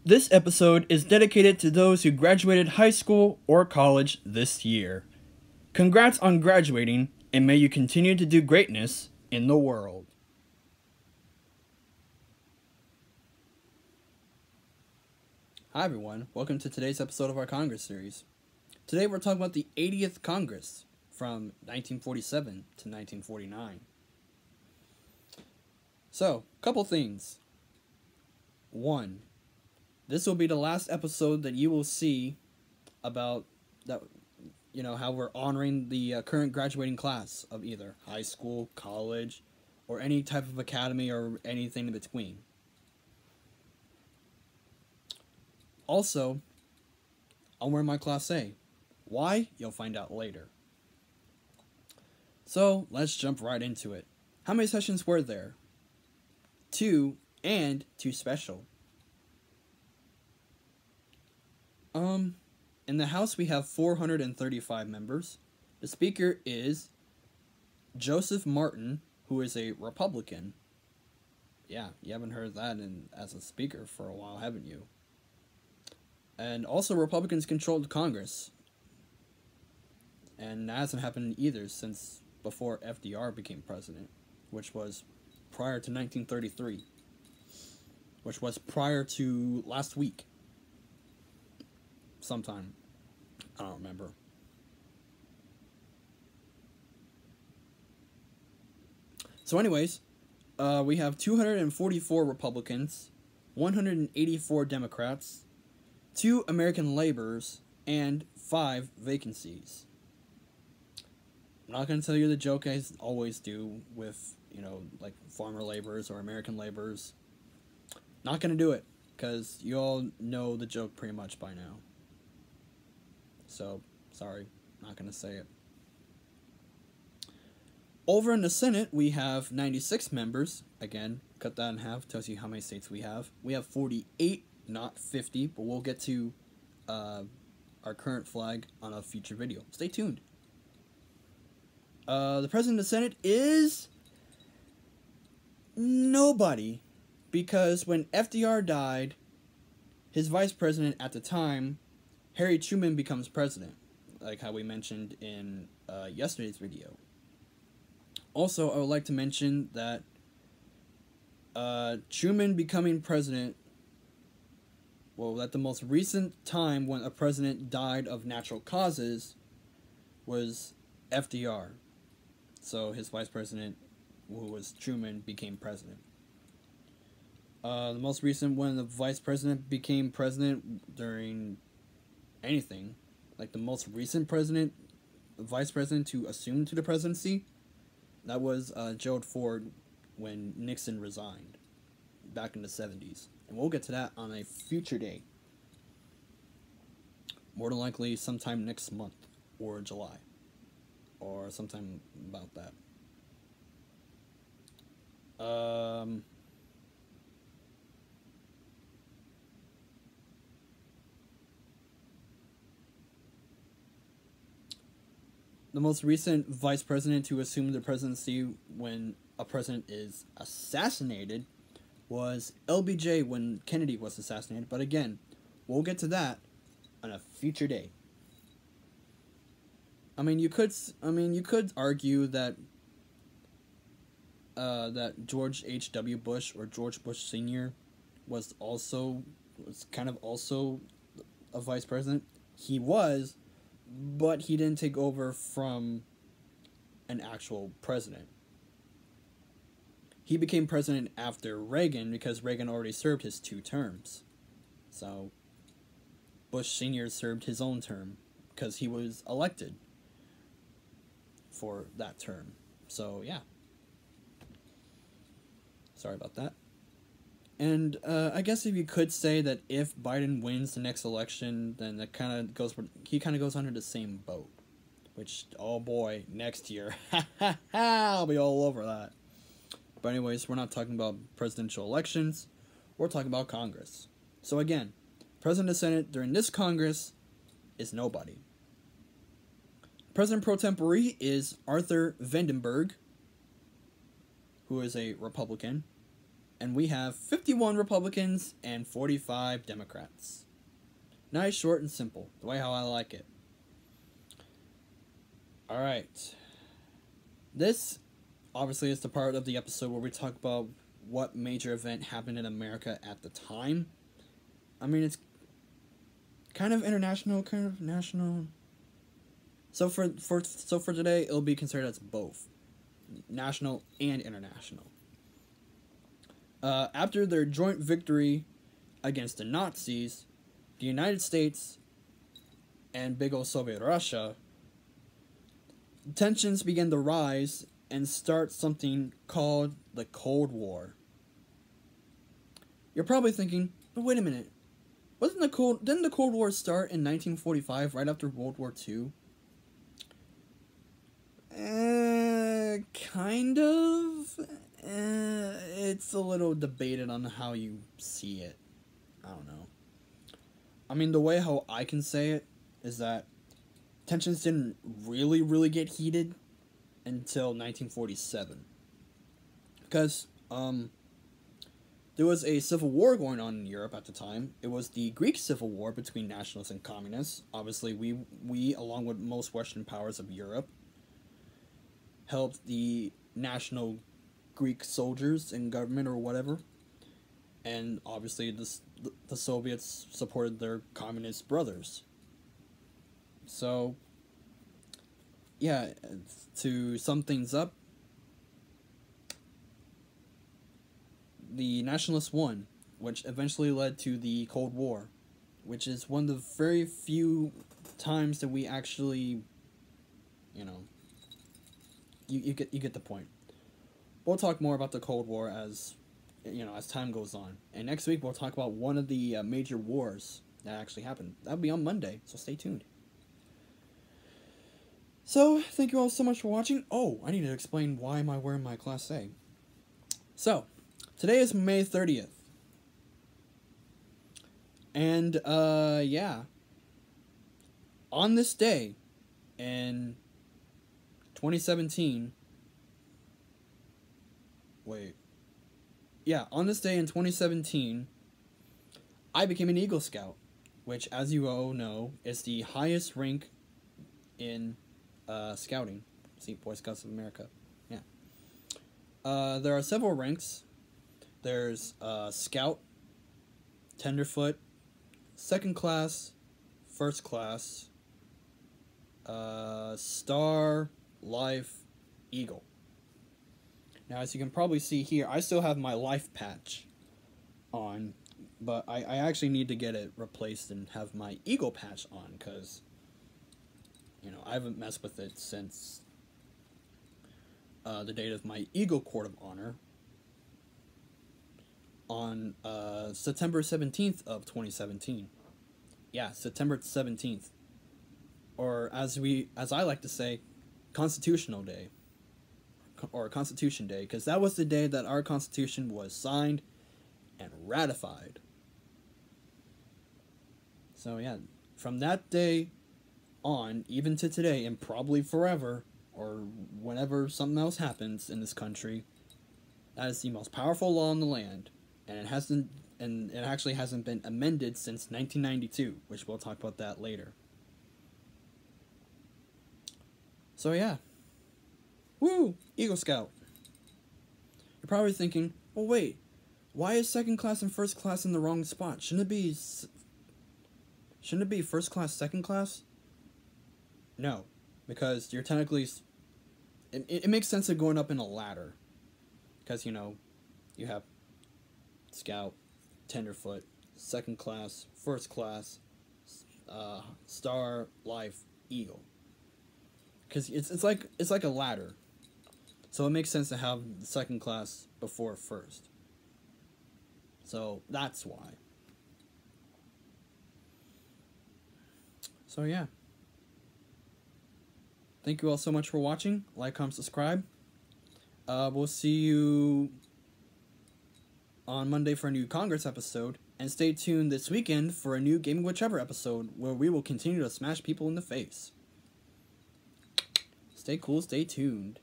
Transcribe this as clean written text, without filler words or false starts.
This episode is dedicated to those who graduated high school or college this year. Congrats on graduating, and may you continue to do greatness in the world. Hi everyone, welcome to today's episode of our Congress series. Today we're talking about the 80th Congress from 1947 to 1949. So, couple things. 1. This will be the last episode that you will see about that, how we're honoring the current graduating class of either high school, college, or any type of academy or anything in between. Also, I'm wearing my Class A. Why? You'll find out later. So, let's jump right into it. How many sessions were there? 2, and 2 special. In the House we have 435 members. The Speaker is Joseph Martin, who is a Republican. Yeah, you haven't heard that as a Speaker for a while, haven't you? And also Republicans controlled Congress. And that hasn't happened either since before FDR became president, which was prior to 1933, which was prior to last week. Sometime. I don't remember. So anyways, we have 244 Republicans, 184 Democrats, 2 American laborers, and 5 vacancies. I'm not going to tell you the joke I always do with, like farmer laborers or American laborers. Not going to do it, because you all know the joke pretty much by now. So, sorry, not going to say it. Over in the Senate, we have 96 members. Again, cut that in half, tells you how many states we have. We have 48, not 50, but we'll get to our current flag on a future video. Stay tuned. The President of the Senate is nobody, because when FDR died, his vice president at the time, Harry Truman, becomes president, like how we mentioned in yesterday's video. Also, I would like to mention that Truman becoming president, that the most recent time when a president died of natural causes was FDR. So his vice president, who was Truman, became president. The most recent when the vice president became president during anything, like the most recent vice president to assume to the presidency, that was Gerald Ford when Nixon resigned back in the 70s. And we'll get to that on a future day. More than likely sometime next month or July. Or sometime about that. The most recent vice president to assume the presidency when a president is assassinated was LBJ when Kennedy was assassinated. But again, we'll get to that on a future day. You could argue that that George H.W. Bush or George Bush Sr. was kind of also a vice president. He was, but he didn't take over from an actual president. He became president after Reagan because Reagan already served his 2 terms. So Bush Sr. served his own term because he was elected for that term. So, yeah. Sorry about that. And I guess if you could say that if Biden wins the next election, then he kind of goes under the same boat. Which, oh boy, next year, I'll be all over that. But anyways, we're not talking about presidential elections. We're talking about Congress. So again, President of the Senate during this Congress is nobody. President pro tempore is Arthur Vandenberg, who is a Republican. and we have 51 Republicans and 45 Democrats. Nice, short, and simple. The way how I like it. Alright. This, obviously, is the part of the episode where we talk about what major event happened in America at the time. I mean, it's kind of international, kind of national. So for today, it'll be considered as both. National and international. After their joint victory against the Nazis, the United States and big ol' Soviet Russia, tensions began to rise and start something called the Cold War. You're probably thinking, but wait a minute, didn't the Cold War start in 1945, right after World War II? Kind of. It's a little debated on how you see it. I don't know. I mean, the way how I can say it is that tensions didn't really get heated until 1947. Because, there was a civil war going on in Europe at the time. It was the Greek Civil War between nationalists and communists. Obviously, we along with most Western powers of Europe, helped the national Greek soldiers and government or whatever. And obviously, the Soviets supported their communist brothers. So, yeah, to sum things up, the nationalists won, which eventually led to the Cold War, which is one of the very few times that we actually, you get the point. We'll talk more about the Cold War as time goes on. And next week we'll talk about one of the major wars that actually happened. That'll be on Monday, so stay tuned. So, thank you all so much for watching. Oh, I need to explain why am I wearing my Class A. So, today is May 30th. And, yeah. On this day, in 2017... on this day in 2017, I became an Eagle Scout, which, as you all know, is the highest rank in scouting. See, Boy Scouts of America. Yeah. There are several ranks. There's Scout, Tenderfoot, Second Class, First Class, Star, Life, Eagle. Now, as you can probably see here, I still have my life patch on, but I actually need to get it replaced and have my Eagle patch on, because, I haven't messed with it since the date of my Eagle Court of Honor on September 17th of 2017. Yeah, September 17th. Or, as I like to say, Constitutional Day. Or Constitution Day, because that was the day that our Constitution was signed and ratified. So yeah, from that day on, even to today, and probably forever, or whenever something else happens in this country, that is the most powerful law in the land, and it actually hasn't been amended since 1992, which we'll talk about that later. So yeah. Woo! Eagle Scout. You're probably thinking, well, wait, why is Second Class and First Class in the wrong spot? Shouldn't it be First Class, Second Class? No, because you're technically... It makes sense of going up in a ladder. Because, you have Scout, Tenderfoot, Second Class, First Class, Star, Life, Eagle. Because it's like a ladder. So it makes sense to have Second Class before First. So that's why. So yeah. Thank you all so much for watching. Like, comment, subscribe. We'll see you on Monday for a new Congress episode. And stay tuned this weekend for a new Gaming Whichever episode where we will continue to smash people in the face. Stay cool, stay tuned.